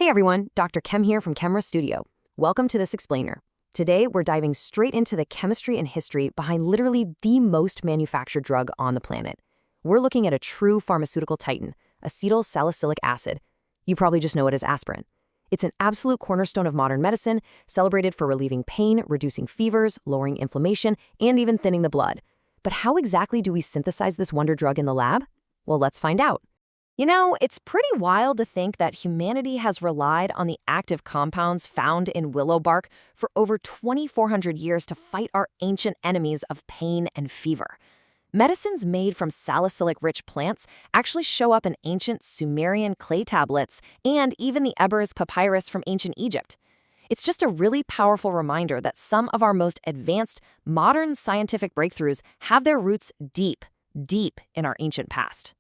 Hey everyone, Dr. Chem here from Chemora Studio. Welcome to this explainer. Today, we're diving straight into the chemistry and history behind literally the most manufactured drug on the planet. We're looking at a true pharmaceutical titan, acetylsalicylic acid. You probably just know it as aspirin. It's an absolute cornerstone of modern medicine, celebrated for relieving pain, reducing fevers, lowering inflammation, and even thinning the blood. But how exactly do we synthesize this wonder drug in the lab? Well, let's find out. You know, it's pretty wild to think that humanity has relied on the active compounds found in willow bark for over 2,400 years to fight our ancient enemies of pain and fever. Medicines made from salicylic-rich plants actually show up in ancient Sumerian clay tablets and even the Ebers papyrus from ancient Egypt. It's just a really powerful reminder that some of our most advanced modern scientific breakthroughs have their roots deep, deep in our ancient past.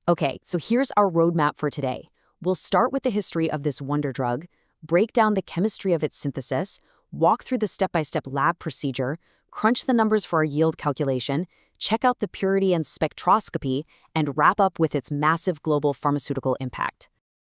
Okay, so here's our roadmap for today. We'll start with the history of this wonder drug, break down the chemistry of its synthesis, walk through the step-by-step lab procedure, crunch the numbers for our yield calculation, check out the purity and spectroscopy, and wrap up with its massive global pharmaceutical impact.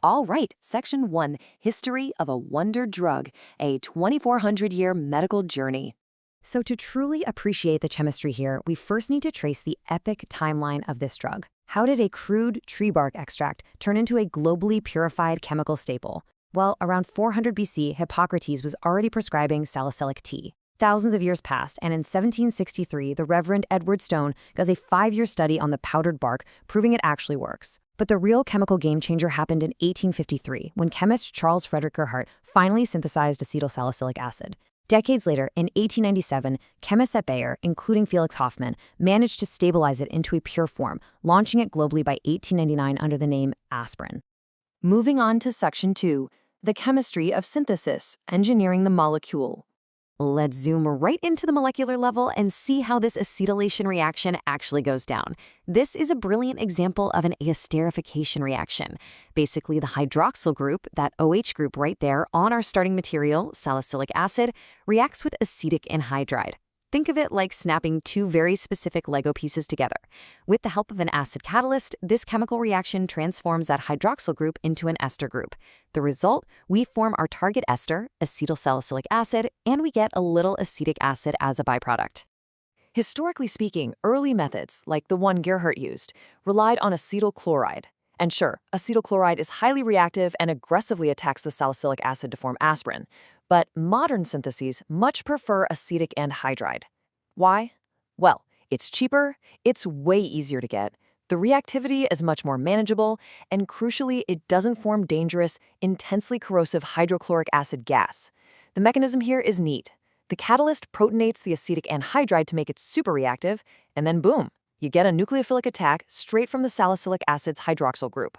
All right, Section 1, History of a Wonder Drug, a 2,400-year medical journey. So to truly appreciate the chemistry here, we first need to trace the epic timeline of this drug. How did a crude tree bark extract turn into a globally purified chemical staple? Well, around 400 BC, Hippocrates was already prescribing salicylic tea. Thousands of years passed, and in 1763, the Reverend Edward Stone does a 5-year study on the powdered bark, proving it actually works. But the real chemical game changer happened in 1853, when chemist Charles Frederick Gerhardt finally synthesized acetylsalicylic acid. Decades later, in 1897, chemists at Bayer, including Felix Hoffmann, managed to stabilize it into a pure form, launching it globally by 1899 under the name aspirin. Moving on to Section 2, the chemistry of synthesis, engineering the molecule. Let's zoom right into the molecular level and see how this acetylation reaction actually goes down. This is a brilliant example of an esterification reaction. Basically, the hydroxyl group, that OH group right there on our starting material, salicylic acid, reacts with acetic anhydride. Think of it like snapping two very specific Lego pieces together. With the help of an acid catalyst, this chemical reaction transforms that hydroxyl group into an ester group. The result, we form our target ester, acetylsalicylic acid, and we get a little acetic acid as a byproduct. Historically speaking, early methods, like the one Gerhardt used, relied on acetyl chloride. And sure, acetyl chloride is highly reactive and aggressively attacks the salicylic acid to form aspirin. But modern syntheses much prefer acetic anhydride. Why? Well, it's cheaper, it's way easier to get, the reactivity is much more manageable, and crucially, it doesn't form dangerous, intensely corrosive hydrochloric acid gas. The mechanism here is neat. The catalyst protonates the acetic anhydride to make it super reactive, and then boom, you get a nucleophilic attack straight from the salicylic acid's hydroxyl group.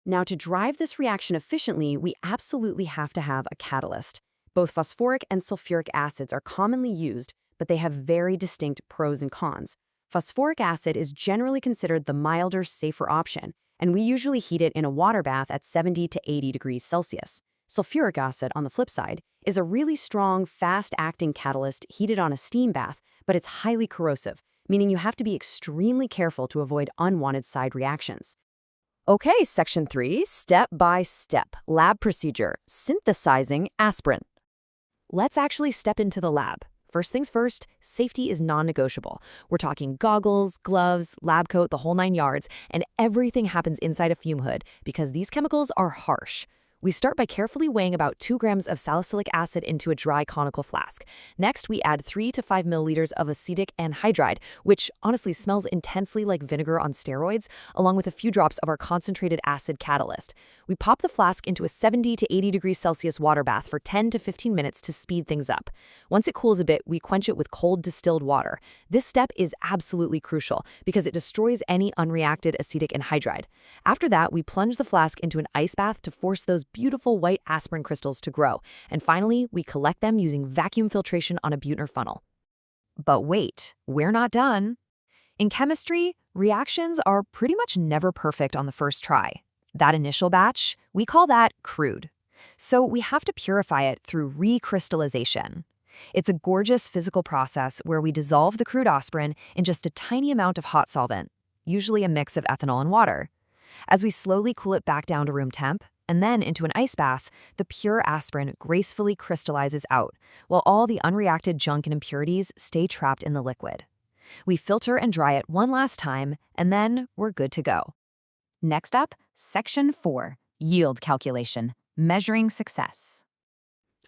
Now, to drive this reaction efficiently, we absolutely have to have a catalyst. Both phosphoric and sulfuric acids are commonly used, but they have very distinct pros and cons. Phosphoric acid is generally considered the milder, safer option, and we usually heat it in a water bath at 70 to 80 degrees Celsius. Sulfuric acid, on the flip side, is a really strong, fast-acting catalyst heated on a steam bath, but it's highly corrosive, meaning you have to be extremely careful to avoid unwanted side reactions. Okay, Section 3, step-by-step, lab procedure, synthesizing aspirin. Let's actually step into the lab. First things first, safety is non-negotiable. We're talking goggles, gloves, lab coat, the whole 9 yards, and everything happens inside a fume hood because these chemicals are harsh. We start by carefully weighing about 2 grams of salicylic acid into a dry conical flask. Next, we add 3 to 5 milliliters of acetic anhydride, which honestly smells intensely like vinegar on steroids, along with a few drops of our concentrated acid catalyst. We pop the flask into a 70 to 80 degrees Celsius water bath for 10 to 15 minutes to speed things up. Once it cools a bit, we quench it with cold distilled water. This step is absolutely crucial because it destroys any unreacted acetic anhydride. After that, we plunge the flask into an ice bath to force those beautiful white aspirin crystals to grow. And finally, we collect them using vacuum filtration on a Buechner funnel. But wait, we're not done. In chemistry, reactions are pretty much never perfect on the first try. That initial batch, we call that crude. So we have to purify it through recrystallization. It's a gorgeous physical process where we dissolve the crude aspirin in just a tiny amount of hot solvent, usually a mix of ethanol and water. As we slowly cool it back down to room temp, And then into an ice bath, the pure aspirin gracefully crystallizes out, while all the unreacted junk and impurities stay trapped in the liquid. We filter and dry it one last time, and then we're good to go. Next up, Section 4, Yield Calculation, Measuring Success.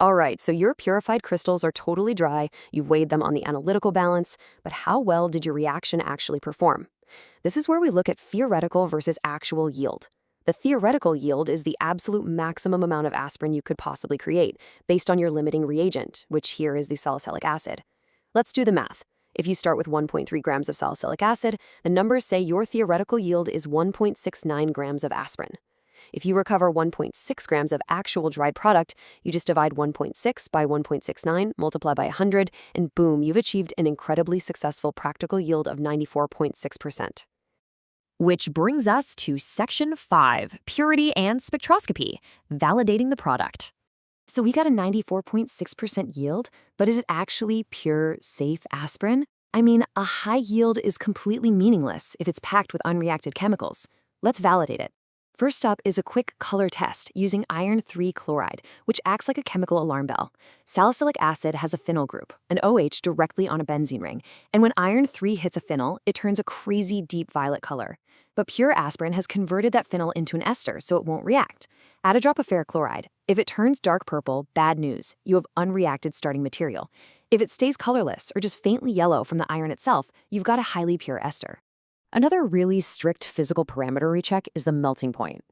All right, so your purified crystals are totally dry, you've weighed them on the analytical balance, but how well did your reaction actually perform? This is where we look at theoretical versus actual yield. The theoretical yield is the absolute maximum amount of aspirin you could possibly create, based on your limiting reagent, which here is the salicylic acid. Let's do the math. If you start with 1.3 grams of salicylic acid, the numbers say your theoretical yield is 1.69 grams of aspirin. If you recover 1.6 grams of actual dried product, you just divide 1.6 by 1.69, multiply by 100, and boom, you've achieved an incredibly successful practical yield of 94.6%. Which brings us to Section 5, Purity and Spectroscopy, Validating the Product. So we got a 94.6% yield, but is it actually pure, safe aspirin? I mean, a high yield is completely meaningless if it's packed with unreacted chemicals. Let's validate it. First up is a quick color test using iron 3 chloride, which acts like a chemical alarm bell. Salicylic acid has a phenyl group, an OH directly on a benzene ring, and when iron 3 hits a phenyl, it turns a crazy deep violet color. But pure aspirin has converted that phenyl into an ester, so it won't react. Add a drop of ferric chloride. If it turns dark purple, bad news. You have unreacted starting material. If it stays colorless or just faintly yellow from the iron itself, you've got a highly pure ester. Another really strict physical parameter recheck is the melting point.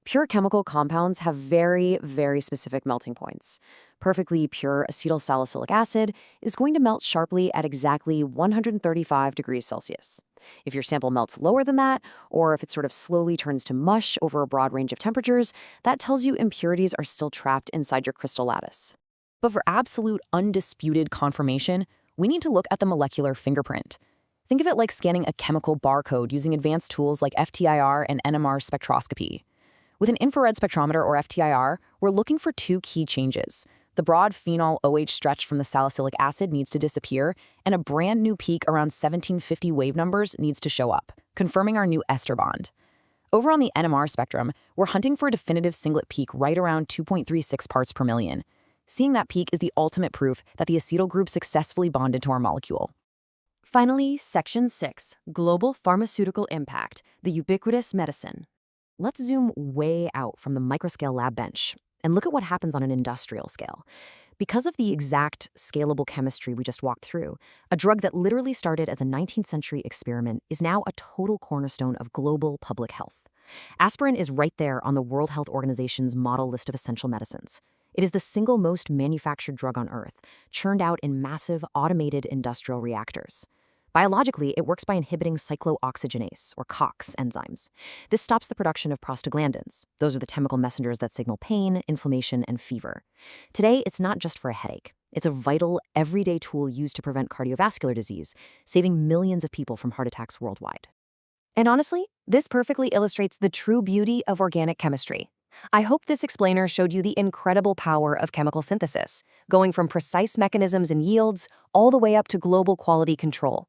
Pure chemical compounds have very, very specific melting points. Perfectly pure acetylsalicylic acid is going to melt sharply at exactly 135 degrees Celsius. If your sample melts lower than that, or if it sort of slowly turns to mush over a broad range of temperatures, that tells you impurities are still trapped inside your crystal lattice. But for absolute undisputed confirmation, we need to look at the molecular fingerprint. Think of it like scanning a chemical barcode using advanced tools like FTIR and NMR spectroscopy. With an infrared spectrometer or FTIR, we're looking for two key changes. The broad phenol OH stretch from the salicylic acid needs to disappear, and a brand new peak around 1750 wave numbers needs to show up, confirming our new ester bond. Over on the NMR spectrum, we're hunting for a definitive singlet peak right around 2.36 parts per million. Seeing that peak is the ultimate proof that the acetyl group successfully bonded to our molecule. Finally, Section 6, Global Pharmaceutical Impact, the Ubiquitous Medicine. Let's zoom way out from the microscale lab bench and look at what happens on an industrial scale. Because of the exact scalable chemistry we just walked through, a drug that literally started as a 19th century experiment is now a total cornerstone of global public health. Aspirin is right there on the World Health Organization's model list of essential medicines. It is the single most manufactured drug on Earth, churned out in massive automated industrial reactors. Biologically, it works by inhibiting cyclooxygenase, or COX, enzymes. This stops the production of prostaglandins. Those are the chemical messengers that signal pain, inflammation, and fever. Today, it's not just for a headache. It's a vital, everyday tool used to prevent cardiovascular disease, saving millions of people from heart attacks worldwide. And honestly, this perfectly illustrates the true beauty of organic chemistry. I hope this explainer showed you the incredible power of chemical synthesis, going from precise mechanisms and yields all the way up to global quality control.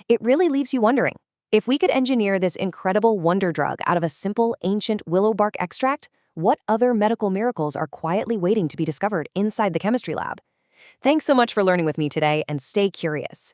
It really leaves you wondering, if we could engineer this incredible wonder drug out of a simple, ancient willow bark extract, what other medical miracles are quietly waiting to be discovered inside the chemistry lab? Thanks so much for learning with me today, and stay curious.